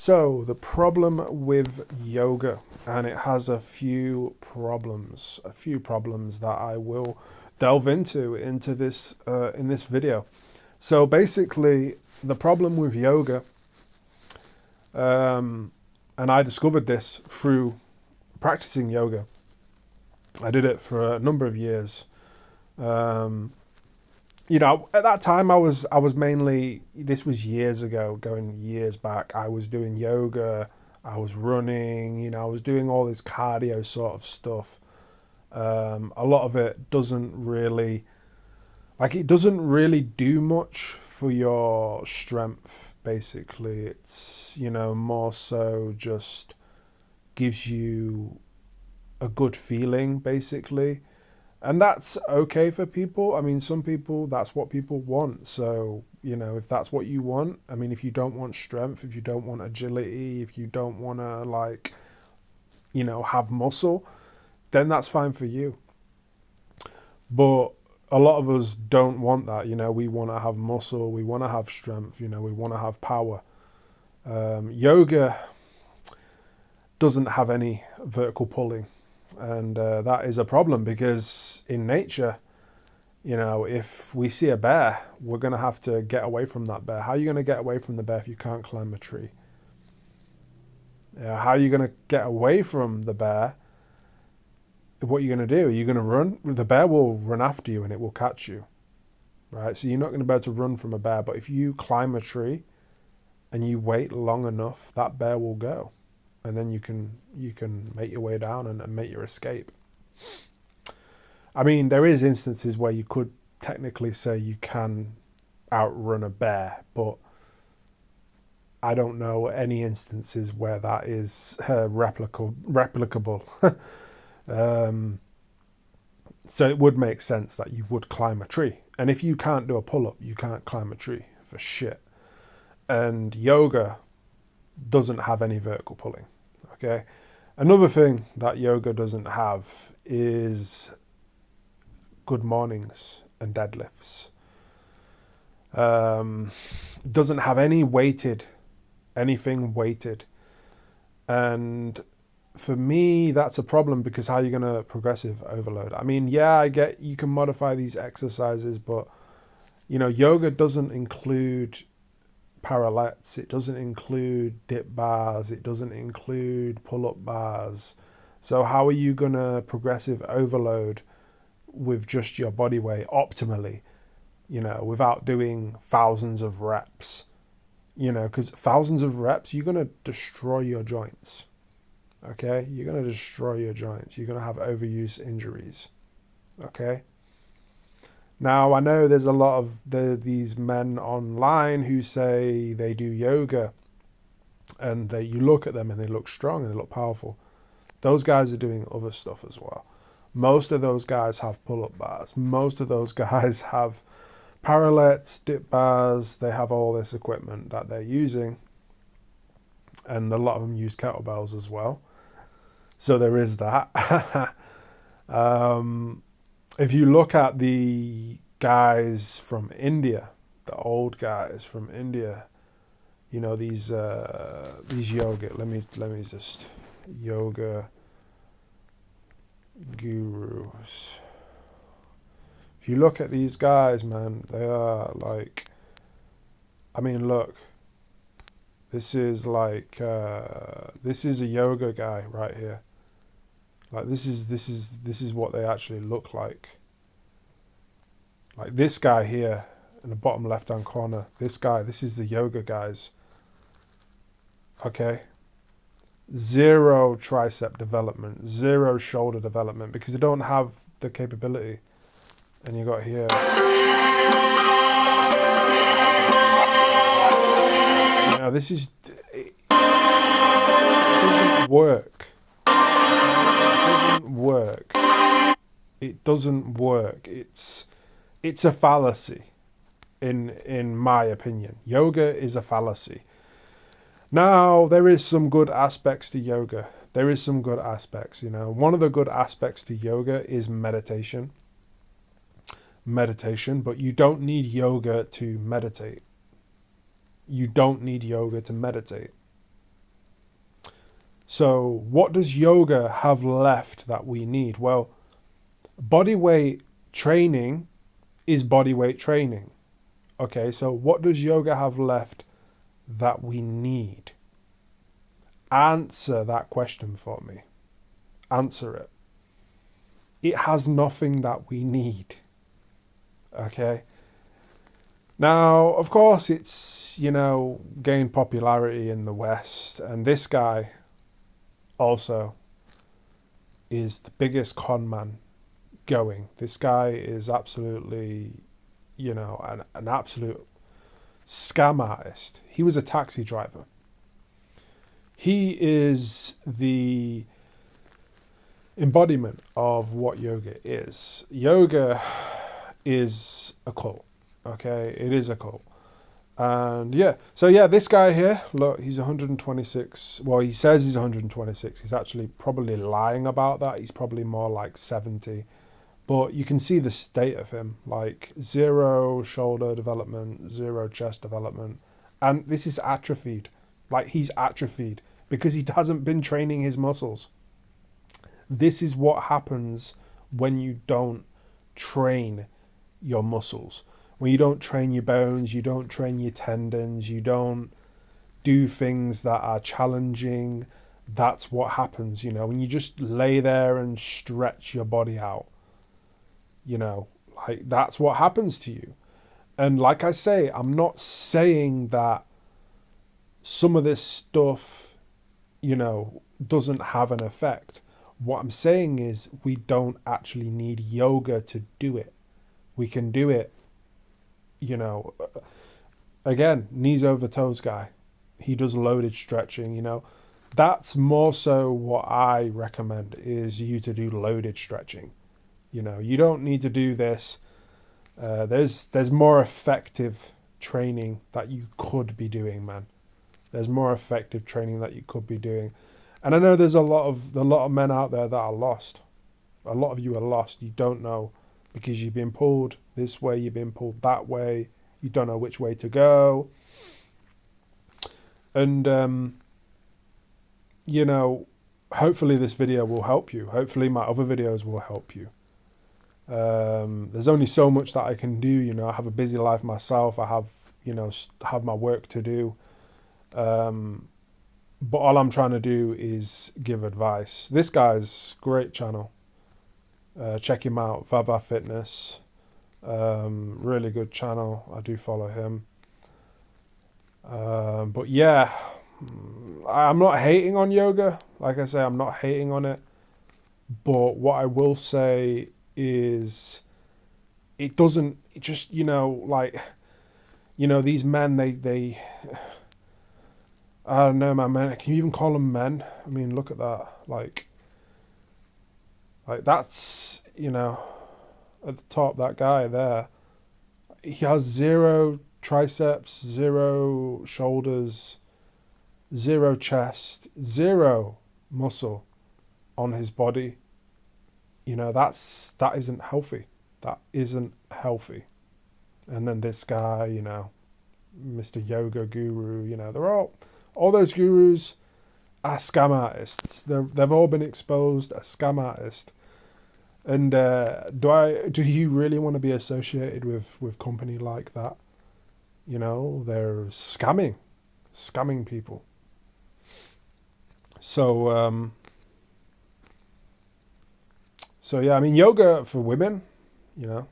So, the problem with yoga, and it has a few problems that I will delve into this in this video. So, basically, the problem with yoga, um, and I discovered this through practicing yoga. I did it for a number of years. Um, at that time, I was mainly, this was years ago, going years back. I was doing yoga, I was running, I was doing all this cardio sort of stuff. A lot of it doesn't really do much for your strength. Basically, it's more so just gives you a good feeling, basically. And that's okay for people. I mean, some people, that's what people want. So, if that's what you want, I mean, if you don't want strength, if you don't want agility, if you don't want to, have muscle, then that's fine for you. But a lot of us don't want that. We want to have muscle, we want to have strength, we want to have power. Yoga doesn't have any vertical pulling. And that is a problem because in nature, if we see a bear, we're going to have to get away from that bear. How are you going to get away from the bear if you can't climb a tree? How are you going to get away from the bear? What are you going to do? Are you going to run? The bear will run after you and it will catch you, right? So you're not going to be able to run from a bear. But if you climb a tree and you wait long enough, that bear will go. And then you can make your way down and make your escape. I mean, there is instances where you could technically say you can outrun a bear, but I don't know any instances where that is replicable. So it would make sense that you would climb a tree. And if you can't do a pull-up, you can't climb a tree for shit. And yoga doesn't have any vertical pulling. Okay. Another thing that yoga doesn't have is good mornings and deadlifts. Doesn't have anything weighted. And for me, that's a problem because how are you going to progressive overload? I mean, yeah, I get you can modify these exercises, but yoga doesn't include parallettes, it doesn't include dip bars, it doesn't include pull-up bars. So how are you gonna progressive overload with just your body weight optimally, without doing thousands of reps? Because thousands of reps, you're gonna destroy your joints. Okay, you're gonna destroy your joints, you're gonna have overuse injuries. Okay. Now, I know there's a lot of these men online who say they do yoga and you look at them and they look strong and they look powerful. Those guys are doing other stuff as well. Most of those guys have pull-up bars. Most of those guys have parallettes, dip bars. They have all this equipment that they're using. And a lot of them use kettlebells as well. So there is that. If you look at the guys from India, the old guys from India, these yoga. Let me just yoga gurus. If you look at these guys, man, they are like. I mean, look. This is this is a yoga guy right here. Like this is what they actually look like. Like this guy here in the bottom left hand corner, this is the yoga guys. Okay. Zero tricep development, zero shoulder development because they don't have the capability. And you got here. This is it doesn't work. It doesn't work. It's a fallacy, in my opinion. Yoga is a fallacy. Now, there is some good aspects to yoga. There is some good aspects, One of the good aspects to yoga is meditation. But you don't need yoga to meditate. You don't need yoga to meditate. So what does yoga have left that we need? Well, body weight training is body weight training. Okay, so what does yoga have left that we need? Answer that question for me. Answer it. It has nothing that we need. Okay. Now, of course, it's, gained popularity in the West. And this guy also is the biggest con man going. This guy is absolutely, an absolute scam artist. He was a taxi driver. He is the embodiment of what yoga is. Yoga is a cult. Okay, it is a cult. And this guy here, look, he's 126. Well, he says he's 126. He's actually probably lying about that. He's probably more like 70. But you can see the state of him, like 0 shoulder development, 0 chest development. And this is atrophied. Like, he's atrophied because he hasn't been training his muscles. This is what happens when you don't train your muscles. When you don't train your bones, you don't train your tendons, you don't do things that are challenging. That's what happens, when you just lay there and stretch your body out. That's what happens to you. And like I say, I'm not saying that some of this stuff, doesn't have an effect. What I'm saying is we don't actually need yoga to do it. We can do it, again, knees over toes guy. He does loaded stretching, That's more so what I recommend, is you to do loaded stretching. You don't need to do this. There's more effective training that you could be doing, man. There's more effective training that you could be doing. And I know there's a lot of men out there that are lost. A lot of you are lost. You don't know, because you've been pulled this way, you've been pulled that way. You don't know which way to go. And, hopefully this video will help you. Hopefully my other videos will help you. There's only so much that I can do. I have a busy life myself. I have my work to do. But all I'm trying to do is give advice. This guy's great channel. Check him out, Vava Fitness. Really good channel. I do follow him. But yeah, I'm not hating on yoga. Like I say, I'm not hating on it. But what I will say is it just, these men, they I don't know, man. Can you even call them men? I mean, look at that. Like that's, at the top, that guy there, he has 0 triceps, 0 shoulders, 0 chest, 0 muscle on his body. That isn't healthy. That isn't healthy. And then this guy, Mr. Yoga Guru, they're all those gurus are scam artists. They've all been exposed as scam artists. And do you really want to be associated with company like that? They're scamming people. So yeah, I mean, yoga for women, yeah,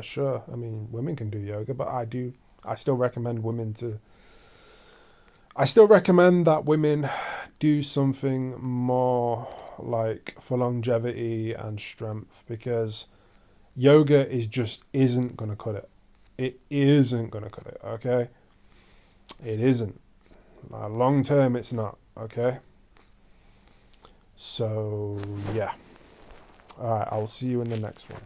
sure. I mean, women can do yoga, but I still recommend that women do something more like for longevity and strength, because yoga isn't going to cut it. It isn't going to cut it, okay? It isn't. Long term, it's not, okay? So, yeah. All right, I'll see you in the next one.